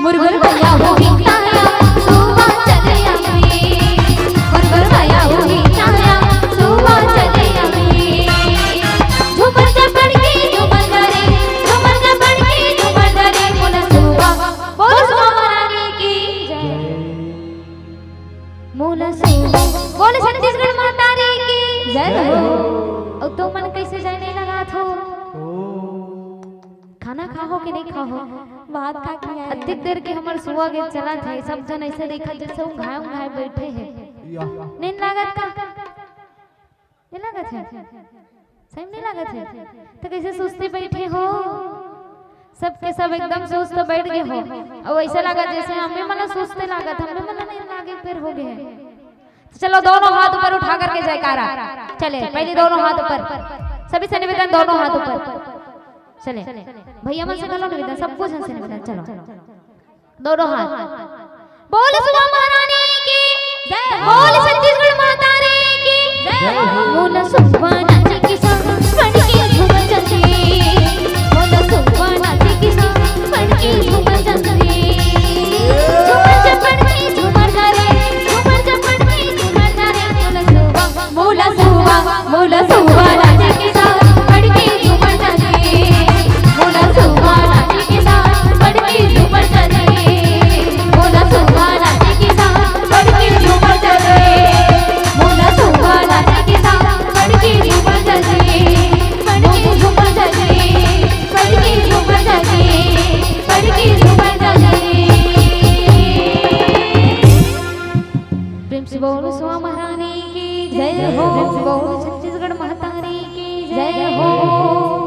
मुरगर भैया हो हिताया सुवा चले आवे मुरगर भैया हो हिताया सुवा चले आवे झूमर से पड़ के झूमर करे बोला सुवा महारानी की जय मोला सुवा बोले छत्तीसगढ़ माता रे की जय हो। अब तो मन कैसे जाने लगा थो खाना खाओ कि नहीं खाओ बात का किया अधिक देर के हमर सुवा के चला थे सब जन ऐसे देखा जैसे घाय घाय बैठे हैं नींद लागत का नहीं लागत है सही नहीं लागत है तो कैसे सुस्ती बैठे हो सबके सब एकदम सुस्त बैठ गए हो और ऐसे लगा जैसे हमें मन सुस्ते लागत हमें मन नहीं लागे फिर हो गए तो चलो दोनों हाथ ऊपर उठा करके जयकारा चले पहले दोनों हाथ ऊपर सभी से निवेदन दोनों हाथ ऊपर चले भैया मन से करो निवेदन सबको जन से निवेदन चलो दोनों हाथ बोल सुवा महारानी की जय बोल छत्तीसगढ़ माता रे की जय बोल सुवा नाची की संग पड़ के झूम चंदे बोल सुवा नाची की संग पड़ के झूम चंदे झूमर चपड़ के झूमर करे बोल सुवा नाची की संग पड़ के झूमर चंदे बोल प्रेम से बोलो सुआ महारानी की जय हो, प्रेम से बोलो छत्तीसगढ़ महातारी की जय हो।